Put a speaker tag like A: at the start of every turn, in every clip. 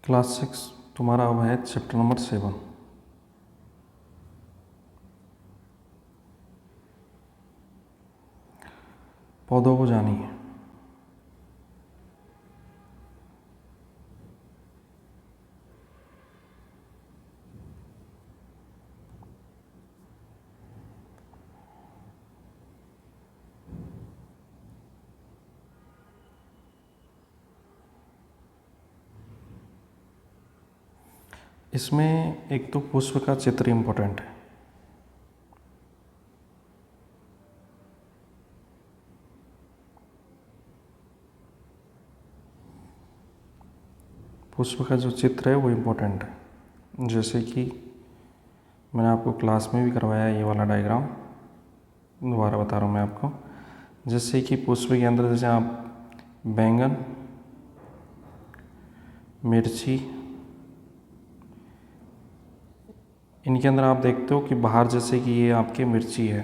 A: Class 6 तुम्हारा अब है चैप्टर नंबर 7। पौधों को जानिए। इसमें एक तो पुष्प का चित्र इम्पोर्टेंट है। पुष्प का जो चित्र है वो इम्पोर्टेंट है। जैसे कि मैंने आपको क्लास में भी करवाया है ये वाला डायग्राम, दोबारा बता रहा हूँ मैं आपको। जैसे कि पुष्प के अंदर जैसे आप बैंगन, मिर्ची, इनके अंदर आप देखते हो कि बाहर जैसे कि ये आपकी मिर्ची है,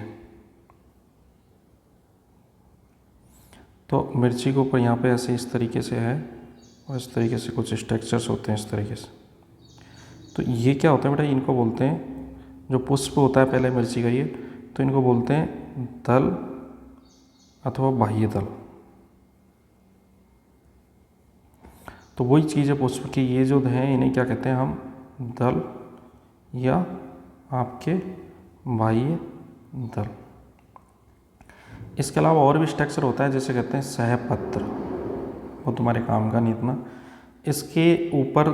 A: तो मिर्ची के ऊपर यहाँ पे ऐसे इस तरीके से है और इस तरीके से कुछ स्ट्रक्चर्स होते हैं इस तरीके से। तो ये क्या होता है बेटा, इनको बोलते हैं, जो पुष्प होता है पहले मिर्ची का ये, तो इनको बोलते हैं दल अथवा बाह्य दल। तो वही चीज़ है पुष्प की, ये जो हैं इन्हें क्या कहते हैं हम, दल या आपके बाह्य दल। इसके अलावा और भी स्ट्रक्चर होता है, जैसे कहते हैं सहपत्र, वो तुम्हारे काम का नहीं इतना। इसके ऊपर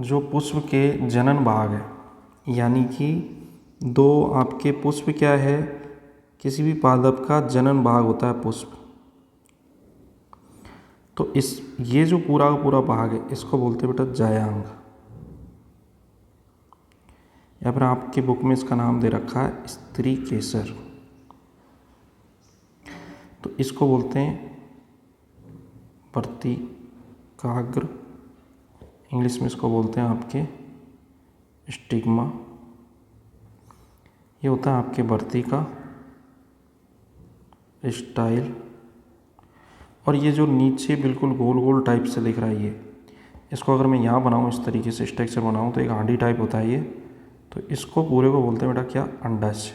A: जो पुष्प के जनन भाग है, यानी कि दो आपके पुष्प क्या है, किसी भी पादप का जनन भाग होता है पुष्प, तो ये जो पूरा का पूरा भाग है इसको बोलते हैं बेटा जायांग, या फिर आपकी बुक में इसका नाम दे रखा है स्त्री केसर। तो इसको बोलते हैं वर्तिकाग्र, इंग्लिश में इसको बोलते हैं आपके स्टिग्मा। ये होता है आपके वर्तिका स्टाइल। और ये जो नीचे बिल्कुल गोल गोल टाइप से दिख रहा है ये, इसको अगर मैं यहाँ बनाऊँ, इस तरीके से स्ट्रक्चर बनाऊँ, तो एक हांडी टाइप होता है ये। तो इसको पूरे को बोलते हैं बेटा क्या, अंडाशय।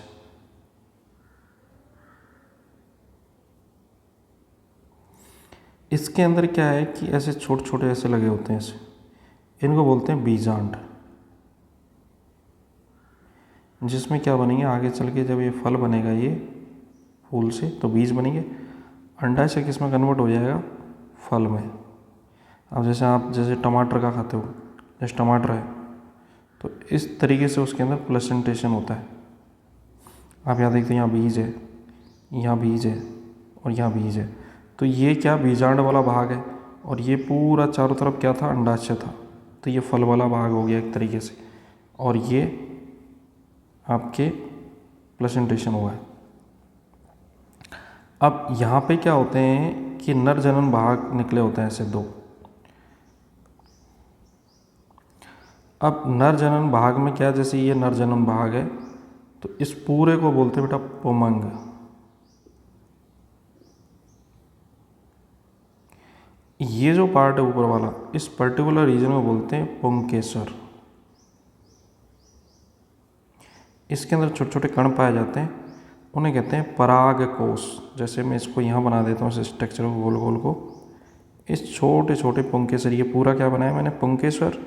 A: इसके अंदर क्या है कि ऐसे छोटे छोटे ऐसे लगे होते हैं ऐसे, इनको बोलते हैं बीजांड, जिसमें क्या बनेंगे आगे चल के, जब ये फल बनेगा ये फूल से तो बीज बनेंगे, अंडाशय किस में कन्वर्ट हो जाएगा, फल में। अब जैसे आप जैसे टमाटर का खाते हो, जैसे टमाटर है, तो इस तरीके से उसके अंदर प्लेसेंटेशन होता है। आप यहाँ देखते हैं यहाँ बीज है, यहाँ बीज है और यहाँ बीज है, तो ये क्या बीजांड वाला भाग है, और ये पूरा चारों तरफ क्या था, अंडाशय था। तो ये फल वाला भाग हो गया एक तरीके से, और ये आपके प्लेसेंटेशन हुआ है। अब यहाँ पे क्या होते हैं कि नर जनन भाग निकले होते हैं ऐसे दो। अब नर जनन भाग में क्या, जैसे ये नर जनन भाग है, तो इस पूरे को बोलते हैं बेटा पुमंग। ये जो पार्ट है ऊपर वाला, इस पर्टिकुलर रीजन में बोलते हैं पुंकेसर। इसके अंदर छोटे छोटे कण पाए जाते हैं, उन्हें कहते हैं पराग कोश। जैसे मैं इसको यहाँ बना देता हूँ, इस स्ट्रक्चर को गोल गोल को, इस छोटे छोटे पुंकेसर, ये पूरा क्या बनाया मैंने, पुंकेसर।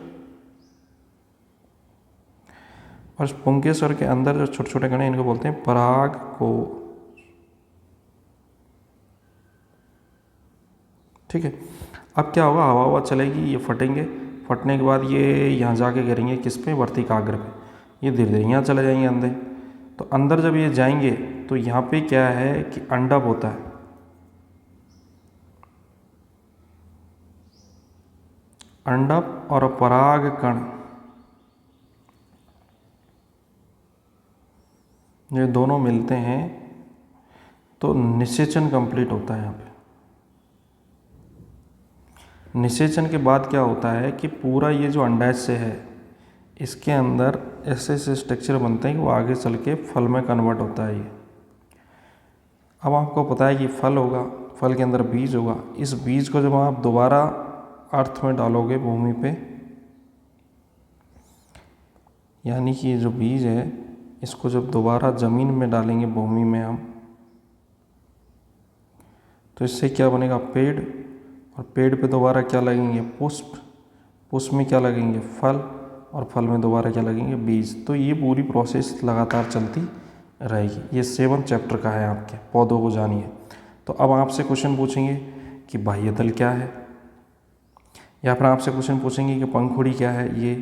A: और इस पुंकेसर के अंदर जो छोटे छोटे कण हैं इनको बोलते हैं पराग को। ठीक है। अब क्या होगा, हवा हवा चलेगी, ये फटेंगे, फटने के बाद ये यहाँ जाके गिरेंगे किस पे, वर्तिकाग्र पे। ये धीरे धीरे यहाँ चले जाएंगे अंदर। तो अंदर जब ये जाएंगे तो यहाँ पे क्या है कि अंडप होता है, अंडप और पराग कण, ये दोनों मिलते हैं तो निषेचन कंप्लीट होता है। यहाँ पे निषेचन के बाद क्या होता है कि पूरा ये जो अंडाशय है, इसके अंदर ऐसे ऐसे स्ट्रक्चर बनते हैं कि वो आगे चल के फल में कन्वर्ट होता है ये। अब आपको पता है कि फल होगा, फल के अंदर बीज होगा, इस बीज को जब आप दोबारा अर्थ में डालोगे, भूमि पे, यानी कि ये जो बीज है इसको जब दोबारा ज़मीन में डालेंगे, भूमि में हम, तो इससे क्या बनेगा, पेड़। और पेड़ पे दोबारा क्या लगेंगे, पुष्प। पुष्प में क्या लगेंगे, फल। और फल में दोबारा क्या लगेंगे, बीज। तो ये पूरी प्रोसेस लगातार चलती रहेगी। ये 7 चैप्टर का है आपके पौधों को जानिए। तो अब आपसे क्वेश्चन पूछेंगे कि बाह्यदल क्या है, या फिर आपसे क्वेश्चन पूछेंगे कि पंखुड़ी क्या है ये,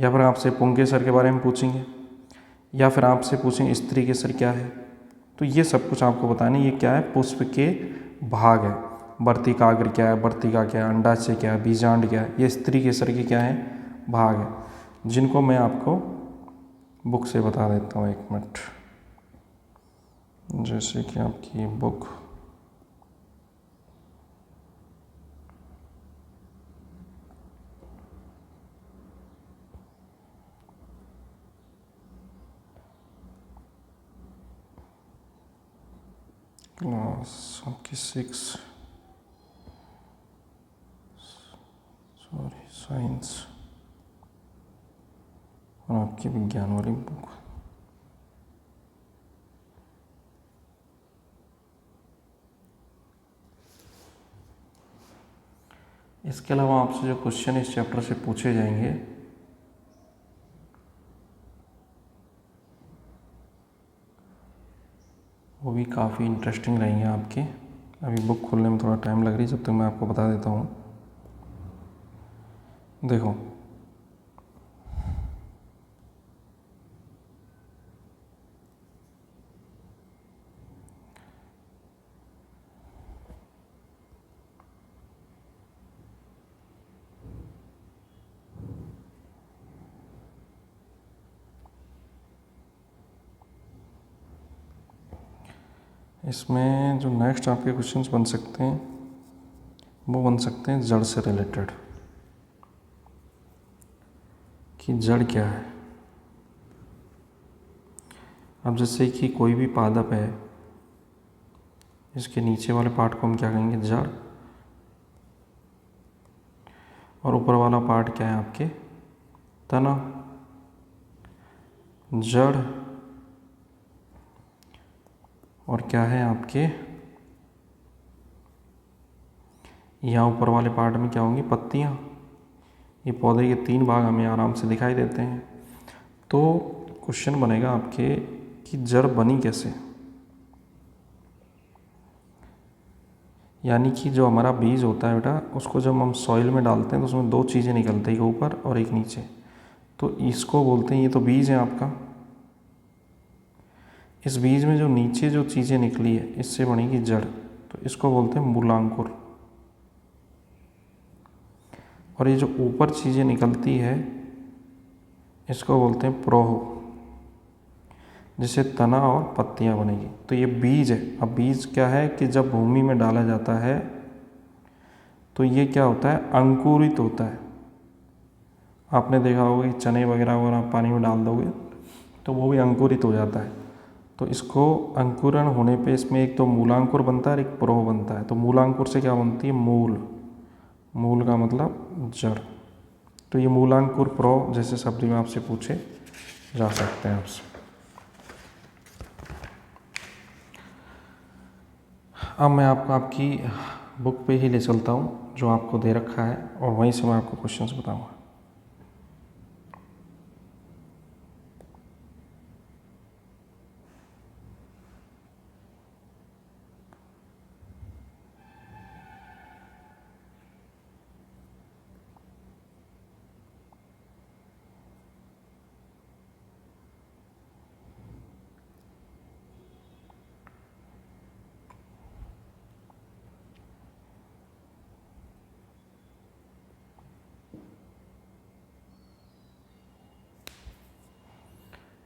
A: या फिर आपसे पुंकेसर के बारे में पूछेंगे, या फिर आपसे पूछेंगे स्त्री केसर क्या है। तो ये सब कुछ आपको बताना है। ये क्या है, पुष्प के भाग है। वर्तिकाग्र क्या है, वर्तिका क्या है, अंडाशय क्या है, बीजांड क्या है, ये स्त्री केसर के क्या है, भाग है, जिनको मैं आपको बुक से बता देता हूँ। 1 मिनट। जैसे कि आपकी बुक क्लास आपकी 6, सॉरी साइंस, और आपकी विज्ञान वाली बुक। इसके अलावा आपसे जो क्वेश्चन इस चैप्टर से पूछे जाएंगे वो भी काफ़ी इंटरेस्टिंग रहेंगे आपके। अभी बुक खोलने में थोड़ा टाइम लग रही है, जब तक मैं आपको बता देता हूँ। देखो, इसमें जो नेक्स्ट आपके क्वेश्चंस बन सकते हैं वो बन सकते हैं जड़ से रिलेटेड, कि जड़ क्या है। अब जैसे कि कोई भी पादप है, इसके नीचे वाले पार्ट को हम क्या कहेंगे, जड़। और ऊपर वाला पार्ट क्या है आपके, तना। जड़ और क्या है आपके, यहाँ ऊपर वाले पार्ट में क्या होंगी, पत्तियाँ। ये पौधे के 3 भाग हमें आराम से दिखाई देते हैं। तो क्वेश्चन बनेगा आपके कि जड़ बनी कैसे। यानी कि जो हमारा बीज होता है बेटा, उसको जब हम सॉइल में डालते हैं तो उसमें 2 चीज़ें निकलती हैं, एक ऊपर और एक नीचे। तो इसको बोलते हैं, ये तो बीज है आपका। इस बीज में जो नीचे जो चीज़ें निकली है इससे बनेगी जड़, तो इसको बोलते हैं मूलांकुर। और ये जो ऊपर चीज़ें निकलती है इसको बोलते हैं प्रोह, जिससे तना और पत्तियां बनेगी। तो ये बीज है। अब बीज क्या है कि जब भूमि में डाला जाता है तो ये क्या होता है, अंकुरित होता है। आपने देखा होगा कि चने वगैरह अगर आप पानी में डाल दोगे तो वो भी अंकुरित हो जाता है। तो इसको अंकुरण होने पे इसमें एक तो मूलांकुर बनता है और एक प्रोह बनता है। तो मूलांकुर से क्या बनती है, मूल। मूल का मतलब जड़। तो ये मूलांकुर प्रोह जैसे शब्द में आपसे पूछे जा सकते हैं आपसे। अब मैं आपको आपकी बुक पे ही ले चलता हूँ जो आपको दे रखा है, और वहीं से मैं आपको क्वेश्चंस बताऊँगा।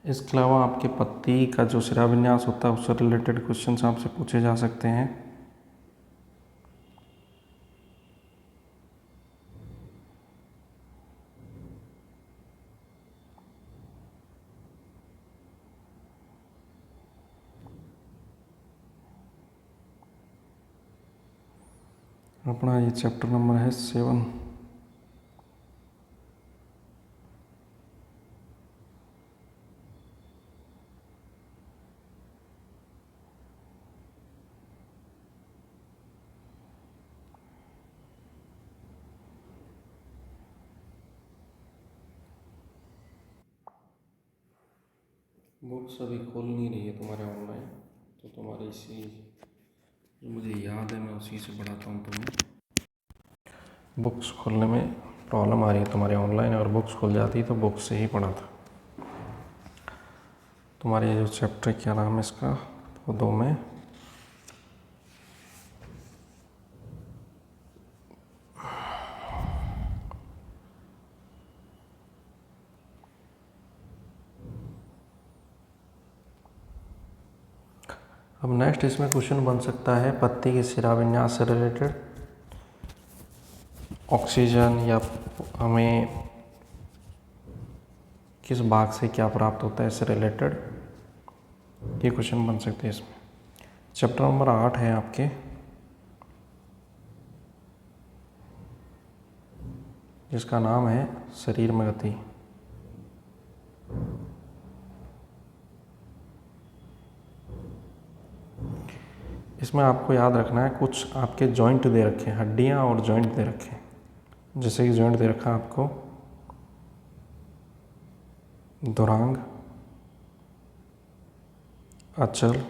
A: इसके अलावा आपके पत्ती का जो शिराविन्यास होता है उससे रिलेटेड क्वेश्चंस आपसे पूछे जा सकते हैं। अपना ये चैप्टर नंबर है 7। बुक्स अभी खोल नहीं रही है तुम्हारे ऑनलाइन, तो तुम्हारी इसी जो मुझे याद है मैं उसी से पढ़ाता हूँ तुम्हें। बुक्स खोलने में प्रॉब्लम आ रही है तुम्हारे ऑनलाइन, अगर बुक्स खुल जाती तो बुक्स से ही पढ़ा था। तुम्हारे जो चैप्टर क्या नाम है इसका, वो 2 में अब नेक्स्ट इसमें क्वेश्चन बन सकता है पत्ती के सिरा विन्यास से रिलेटेड, ऑक्सीजन या हमें किस भाग से क्या प्राप्त होता है इससे रिलेटेड, ये क्वेश्चन बन सकते हैं इसमें। चैप्टर नंबर 8 है आपके, जिसका नाम है शरीर में गति। इसमें आपको याद रखना है कुछ आपके जॉइंट दे रखे हैं, हड्डियां और जॉइंट दे रखे हैं। जैसे कि जॉइंट दे रखा है आपको धुरांग, अचल,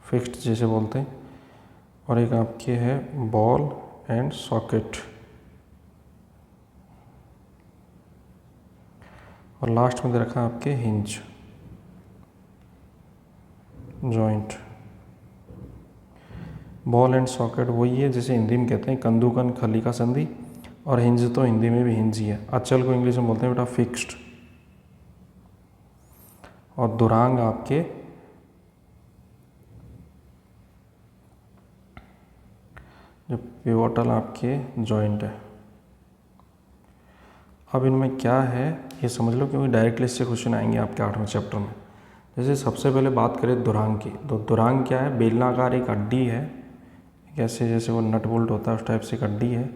A: फिक्स्ड जैसे बोलते हैं, और एक आपके है बॉल एंड सॉकेट, और लास्ट में दे रखा है आपके hinge joint. Ball and socket वही है जिसे हिंदी में कहते हैं कंदुकन खली का संधि, और हिंज तो हिंदी में भी हिंज ही है। अचल को इंग्लिश में बोलते हैं बेटा फिक्स्ड, और दुरांग आपके जो पिवोटल आपके जॉइंट है। अब इनमें क्या है ये समझ लो, क्योंकि डायरेक्टली इससे क्वेश्चन आएंगे आपके 8वें चैप्टर में। जैसे सबसे पहले बात करें दुरांग की, तो दुरांग क्या है, बेलनाकार एक हड्डी है, कैसे जैसे वो नट बोल्ट होता है उस टाइप से एक हड्डी है।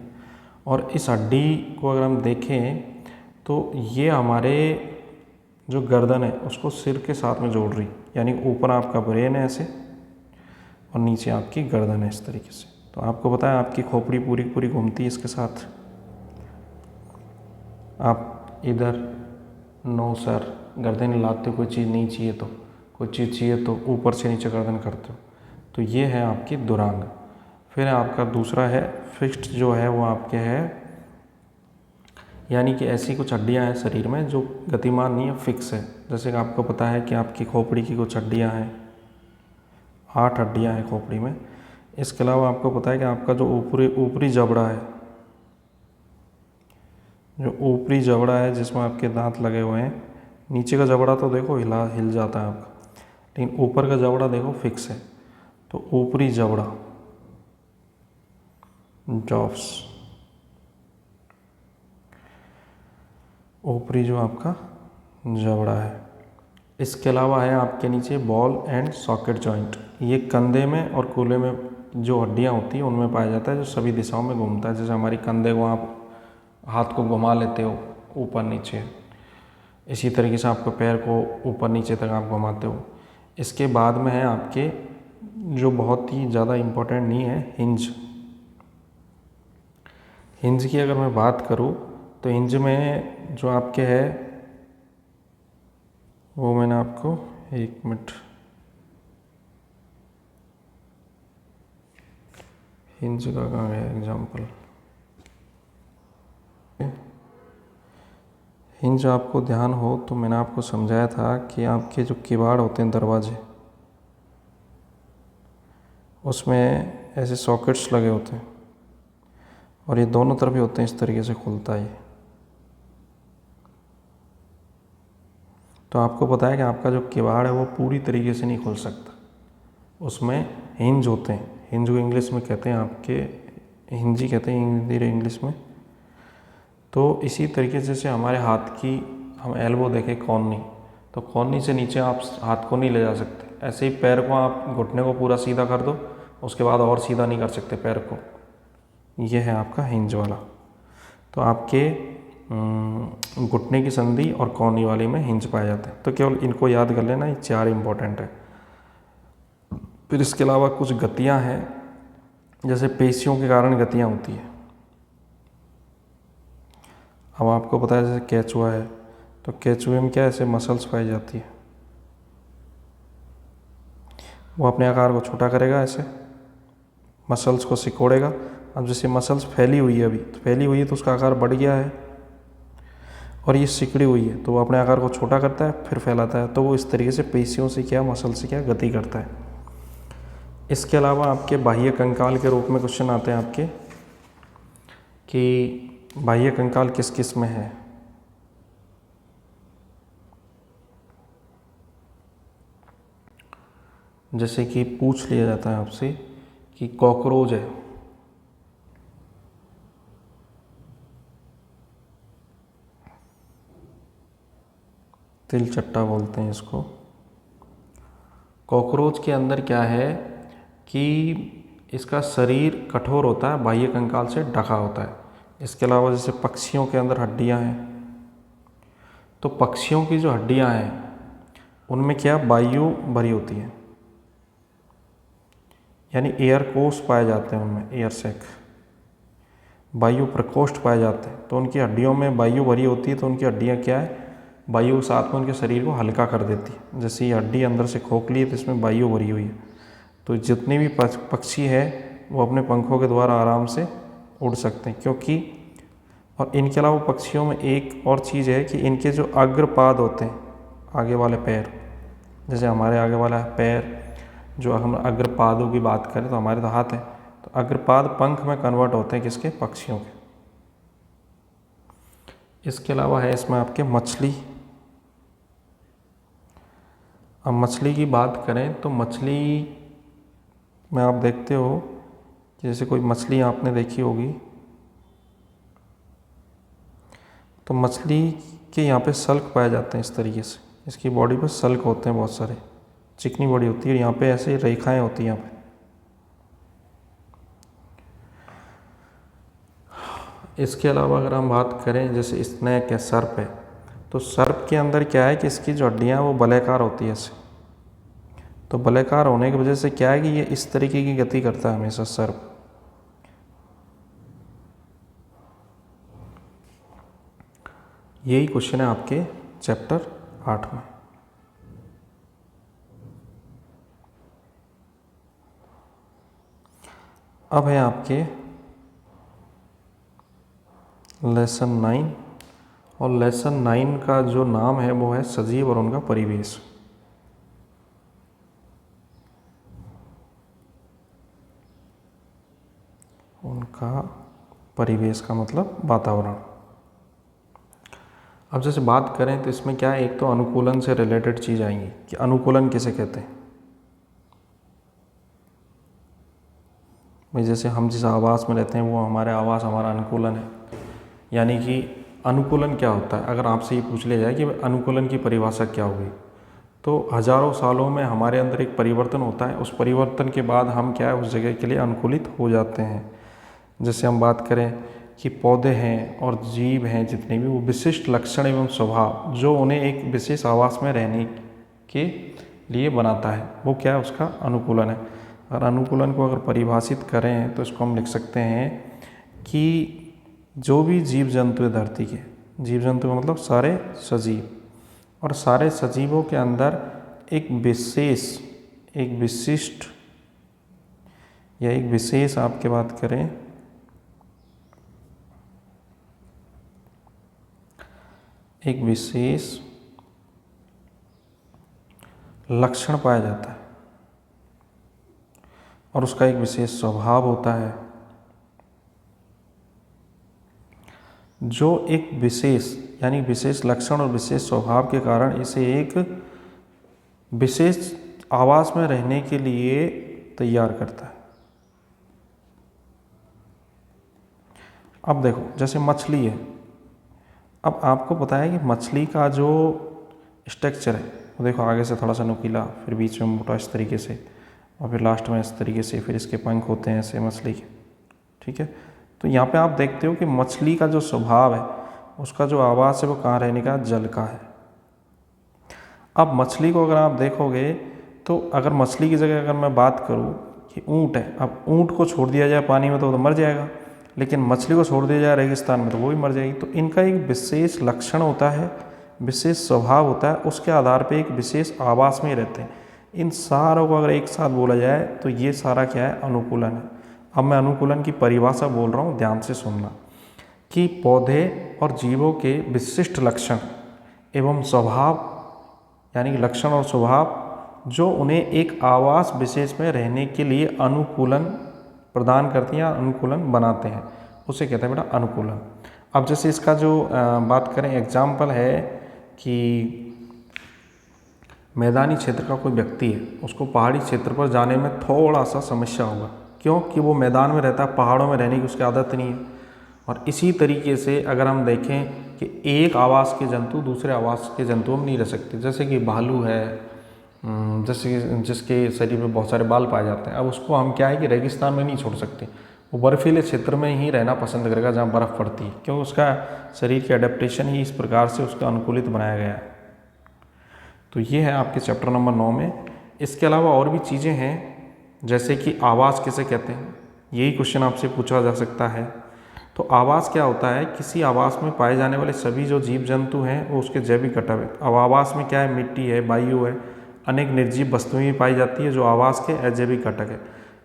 A: और इस हड्डी को अगर हम देखें तो ये हमारे जो गर्दन है उसको सिर के साथ में जोड़ रही, यानी ऊपर आपका ब्रेन है ऐसे और नीचे आपकी गर्दन है इस तरीके से। तो आपको पता है आपकी खोपड़ी पूरी पूरी घूमती है इसके साथ। आप इधर नो सर गर्दन हिलाते हो, कोई चीज़ नहीं चाहिए तो, कोई चीज़ चाहिए तो ऊपर से नीचे गर्दन करते हो। तो ये है आपकी दुरांग। फिर आपका दूसरा है फिक्स्ड, जो है वो आपके है, यानी कि ऐसी कुछ हड्डियां हैं शरीर में जो गतिमान नहीं है, फिक्स है। जैसे कि आपको पता है कि आपकी खोपड़ी की कुछ हड्डियां हैं, 8 हड्डियां हैं खोपड़ी में। इसके अलावा आपको पता है कि आपका जो ऊपरी जबड़ा है, जो ऊपरी जबड़ा है जिसमें आपके दांत लगे हुए हैं, नीचे का जबड़ा तो देखो हिल जाता है आपका, लेकिन ऊपर का जबड़ा देखो फिक्स है। तो ऊपरी जबड़ा जॉब्स, ऊपरी जो आपका जबड़ा है। इसके अलावा है आपके नीचे बॉल एंड सॉकेट जॉइंट, ये कंधे में और कूल्हे में जो हड्डियां होती हैं उनमें पाया जाता है, जो सभी दिशाओं में घूमता है। जैसे हमारी कंधे को आप हाथ को घुमा लेते हो ऊपर नीचे, इसी तरीके से आपको पैर को ऊपर नीचे तक आप घुमाते हो। इसके बाद में है आपके जो बहुत ही ज़्यादा इम्पोर्टेंट नहीं है, हिंज। हिंज की अगर मैं बात करूँ तो हिंज में जो आपके है वो मैंने आपको 1 मिनट, हिंज का कहाँ गया एग्जाम्पल। हिंज आपको ध्यान हो तो मैंने आपको समझाया था कि आपके जो किवाड़ होते हैं दरवाजे, उसमें ऐसे सॉकेट्स लगे होते हैं और ये दोनों तरफ ही होते हैं, इस तरीके से खुलता है ये। तो आपको पता है कि आपका जो किवाड़ है वो पूरी तरीके से नहीं खुल सकता, उसमें हिंज होते हैं। हिंज को इंग्लिश में कहते हैं आपके हिंजी कहते हैं हिंदी इंग्लिश में। तो इसी तरीके से जैसे हमारे हाथ की हम एल्बो देखें कॉर्नी, तो कॉर्नी से नीचे आप हाथ को नहीं ले जा सकते। ऐसे ही पैर को आप घुटने को पूरा सीधा कर दो, उसके बाद और सीधा नहीं कर सकते पैर को। यह है आपका हिंज वाला। तो आपके घुटने की संधि और कॉर्नी वाली में हिंज पाए जाते हैं। तो केवल इनको याद कर लेना, ये 4 इंपॉर्टेंट है। फिर इसके अलावा कुछ गतियां हैं, जैसे पेशियों के कारण गतियां होती है। अब आपको पता है जैसे केचुआ है, तो केचुए में क्या ऐसे मसल्स पाई जाती है, वो अपने आकार को छोटा करेगा ऐसे, मसल्स को सिकोड़ेगा। अब जैसे मसल्स फैली हुई है अभी, तो फैली हुई है तो उसका आकार बढ़ गया है, और ये सिकड़ी हुई है तो वो अपने आकार को छोटा करता है फिर फैलाता है। तो वो इस तरीके से पेशियों से क्या, मसल से क्या गति करता है। इसके अलावा आपके बाह्य कंकाल के रूप में क्वेश्चन आते हैं आपके कि बाह्य कंकाल किस किस में है। जैसे कि पूछ लिया जाता है आपसे कि कॉकरोच है, तिलचट्टा बोलते हैं इसको। कॉकरोच के अंदर क्या है कि इसका शरीर कठोर होता है, बाह्य कंकाल से ढका होता है। इसके अलावा जैसे पक्षियों के अंदर हड्डियां हैं, तो पक्षियों की जो हड्डियां हैं उनमें क्या वायु भरी होती है, यानी एयर कोश पाए जाते हैं उनमें, एयर सैक, वायु प्रकोष्ठ पाए जाते हैं। तो उनकी हड्डियों में वायु भरी होती है, तो उनकी हड्डियां क्या है, वायु के साथ में उनके शरीर को हल्का कर देती है। जैसे ये हड्डी अंदर से खोखली है तो इसमें वायु भरी हुई है, तो जितने भी पक्षी है वो अपने पंखों के द्वारा आराम से उड़ सकते हैं। क्योंकि और इनके अलावा पक्षियों में एक और चीज़ है कि इनके जो अग्रपाद होते हैं, आगे वाले पैर, जैसे हमारे आगे वाला पैर, जो हम अग्रपादों की बात करें तो हमारे तो हाथ है, तो अग्रपाद पंख में कन्वर्ट होते हैं किसके, पक्षियों के। इसके अलावा है इसमें आपके मछली। अब मछली की बात करें तो मछली में आप देखते हो कि जैसे कोई मछली आपने देखी होगी, तो मछली के यहाँ पे सल्क पाए जाते हैं इस तरीके से, इसकी बॉडी पे सल्क होते हैं बहुत सारे, चिकनी बॉडी होती है, यहाँ पे ऐसे रेखाएं होती हैं यहाँ पे। इसके अलावा अगर हम बात करें जैसे स्नेक है, सर्प है, तो सर्प के अंदर क्या है कि इसकी जो हड्डियाँ वो वलयाकार होती है ऐसे। तो वलयाकार होने की वजह से क्या है कि ये इस तरीके की गति करता है हमेशा सर्प। यही क्वेश्चन है आपके चैप्टर 8 में। अब है आपके लेसन 9, और लेसन 9 का जो नाम है वो है सजीव और उनका परिवेश। उनका परिवेश का मतलब वातावरण। अब जैसे बात करें तो इसमें क्या है, एक तो अनुकूलन से रिलेटेड चीज़ आएंगी कि अनुकूलन किसे कहते हैं। भाई जैसे हम जिस आवास में रहते हैं वो हमारे आवास हमारा अनुकूलन है। यानी कि अनुकूलन क्या होता है, अगर आपसे ये पूछ लिया जाए कि अनुकूलन की परिभाषा क्या होगी, तो हजारों सालों में हमारे अंदर एक परिवर्तन होता है, उस परिवर्तन के बाद हम क्या है उस जगह के लिए अनुकूलित हो जाते हैं। जैसे हम बात करें कि पौधे हैं और जीव हैं जितने भी, वो विशिष्ट लक्षण एवं स्वभाव जो उन्हें एक विशेष आवास में रहने के लिए बनाता है, वो क्या है, उसका अनुकूलन है। और अनुकूलन को अगर परिभाषित करें तो इसको हम लिख सकते हैं कि जो भी जीव जंतु है धरती के, जीव जंतु मतलब सारे सजीव, और सारे सजीवों के अंदर एक विशेष, एक विशिष्ट या एक विशेष आपके बात करें एक विशेष लक्षण पाया जाता है और उसका एक विशेष स्वभाव होता है, जो एक विशेष यानी विशेष लक्षण और विशेष स्वभाव के कारण इसे एक विशेष आवास में रहने के लिए तैयार करता है। अब देखो जैसे मछली है, अब आपको पता है कि मछली का जो स्ट्रक्चर है वो देखो, आगे से थोड़ा सा नुकीला, फिर बीच में मोटा इस तरीके से, और फिर लास्ट में इस तरीके से, फिर इसके पंख होते हैं ऐसे मछली के, ठीक है। तो यहाँ पे आप देखते हो कि मछली का जो स्वभाव है, उसका जो आवास है वो कहाँ रहने का, जल का है। अब मछली को अगर आप देखोगे तो अगर मछली की जगह अगर मैं बात करूँ कि ऊँट है, अब ऊँट को छोड़ दिया जाए पानी में तो मर जाएगा, लेकिन मछली को छोड़ दिया जाए रेगिस्तान में तो वो भी मर जाएगी। तो इनका एक विशेष लक्षण होता है, विशेष स्वभाव होता है, उसके आधार पे एक विशेष आवास में ही रहते हैं। इन सारों को अगर एक साथ बोला जाए तो ये सारा क्या है, अनुकूलन है। अब मैं अनुकूलन की परिभाषा बोल रहा हूँ, ध्यान से सुनना, कि पौधे और जीवों के विशिष्ट लक्षण एवं स्वभाव, यानी कि लक्षण और स्वभाव जो उन्हें एक आवास विशेष में रहने के लिए अनुकूलन प्रदान करते हैं या अनुकूलन बनाते हैं, उसे कहते हैं बेटा अनुकूलन। अब जैसे इसका जो बात करें, एग्जाम्पल है कि मैदानी क्षेत्र का कोई व्यक्ति है, उसको पहाड़ी क्षेत्र पर जाने में थोड़ा सा समस्या होगा, क्योंकि वो मैदान में रहता है, पहाड़ों में रहने की उसकी आदत नहीं है। और इसी तरीके से अगर हम देखें कि एक आवास के जंतु दूसरे आवास के जंतुओं में नहीं रह सकते, जैसे कि भालू है, जैसे जिसके शरीर में बहुत सारे बाल पाए जाते हैं, अब उसको हम क्या है कि रेगिस्तान में नहीं छोड़ सकते, वो बर्फीले क्षेत्र में ही रहना पसंद करेगा जहाँ बर्फ़ पड़ती है, क्यों, उसका शरीर की अडेप्टेशन ही इस प्रकार से उसका अनुकूलित बनाया गया है। तो ये है आपके चैप्टर नंबर 9 में। इसके अलावा और भी चीज़ें हैं, जैसे कि आवास किसे कहते हैं, यही क्वेश्चन आपसे पूछा जा सकता है। तो आवास क्या होता है, किसी आवास में पाए जाने वाले सभी जो जीव जंतु हैं वो उसके जैविक घटक है। अब आवास में क्या है, मिट्टी है, वायु है, अनेक निर्जीव वस्तुएं भी पाई जाती है जो आवास के अजैविक घटक है,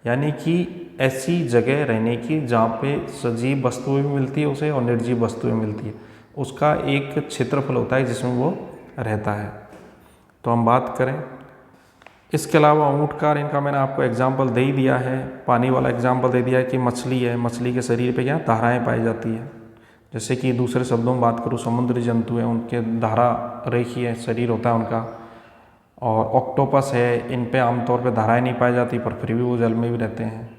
A: यानी कि ऐसी जगह रहने की जहाँ पे सजीव वस्तुएं भी मिलती है उसे और निर्जीव वस्तुएं मिलती है, उसका एक क्षेत्रफल होता है जिसमें वो रहता है। तो हम बात करें, इसके अलावा ऊँट का, इनका मैंने आपको एग्जाम्पल दे ही दिया है, पानी वाला एग्जाम्पल दे दिया है कि मछली है, मछली के शरीर पे क्या धाराएं पाई जाती है। जैसे कि दूसरे शब्दों में बात करूँ, समुद्री जंतु हैं, उनके धारा रेखीय शरीर होता है उनका। और ऑक्टोपस है, इन पे आमतौर पे धाराएं नहीं पाई जाती, पर फिर भी वो जल में भी रहते हैं।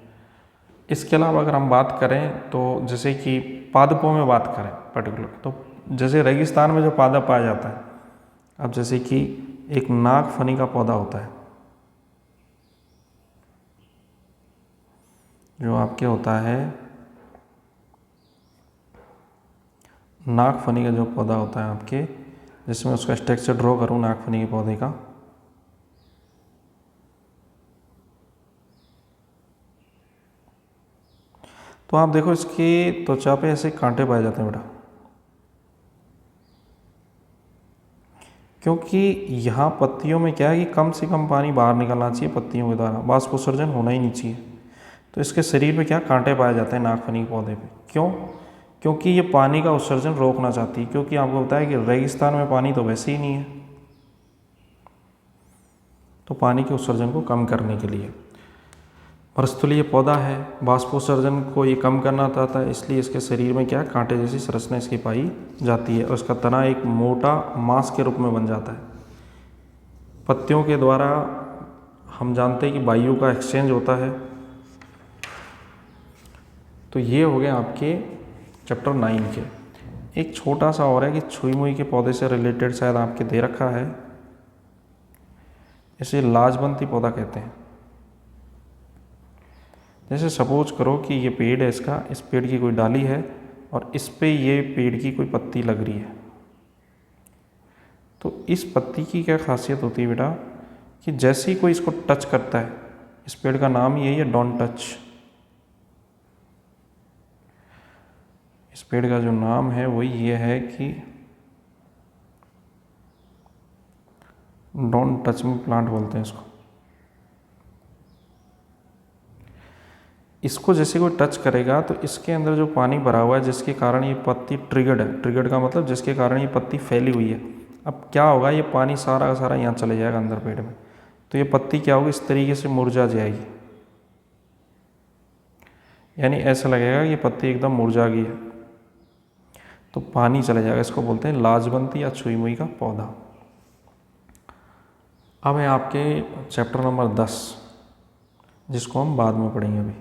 A: इसके अलावा अगर हम बात करें तो जैसे कि पादपों में बात करें पर्टिकुलर, तो जैसे रेगिस्तान में जो पादप पाया जाता है, अब जैसे कि एक नागफनी का पौधा होता है, जो आपके होता है नागफनी का जो पौधा होता है आपके, जिसमें उसका स्ट्रक्चर ड्रॉ करूँ नागफनी के पौधे का, तो आप देखो इसकी त्वचा पे ऐसे कांटे पाए जाते हैं बेटा, क्योंकि यहाँ पत्तियों में क्या है कि कम से कम पानी बाहर निकलना चाहिए, पत्तियों के द्वारा वाष्पोत्सर्जन होना ही नहीं चाहिए। तो इसके शरीर पे क्या कांटे पाए जाते हैं नागफनी के पौधे पे, क्यों, क्योंकि ये पानी का उत्सर्जन रोकना चाहती है, क्योंकि आपको बताया कि रेगिस्तान में पानी तो वैसे ही नहीं है, तो पानी के उत्सर्जन को कम करने के लिए। और स्थूलीय पौधा है, वाष्पोत्सर्जन को ये कम करना चाहता है, इसलिए इसके शरीर में क्या कांटे जैसी संरचना इसकी पाई जाती है और इसका तना एक मोटा मांस के रूप में बन जाता है। पत्तियों के द्वारा हम जानते हैं कि वायु का एक्सचेंज होता है। तो ये हो गए आपके चैप्टर 9 के। एक छोटा सा और है कि छुई मुई के पौधे से रिलेटेड शायद आपके दे रखा है, इसे लाजवंती पौधा कहते हैं। जैसे सपोज करो कि ये पेड़ है, इसका, इस पेड़ की कोई डाली है और इस पे ये पेड़ की कोई पत्ती लग रही है, तो इस पत्ती की क्या खासियत होती है बेटा कि जैसे ही कोई इसको टच करता है, इस पेड़ का नाम ही यही है डोंट टच। इस पेड़ का जो नाम है वो ये है कि डोंट टच मी प्लांट बोलते हैं इसको। इसको जैसे कोई टच करेगा तो इसके अंदर जो पानी भरा हुआ है जिसके कारण ये पत्ती ट्रिगर्ड है, ट्रिगर्ड का मतलब जिसके कारण ये पत्ती फैली हुई है। अब क्या होगा, ये पानी सारा का सारा यहाँ चले जाएगा अंदर पेड़ में, तो ये पत्ती क्या होगी, इस तरीके से मुरझा जाएगी, यानी ऐसा लगेगा कि ये पत्ती एकदम मुरझा गई है, तो पानी चला जाएगा। इसको बोलते हैं लाजवंती या छुई मुई का पौधा। अब है आपके चैप्टर नंबर 10, जिसको हम बाद में पढ़ेंगे अभी।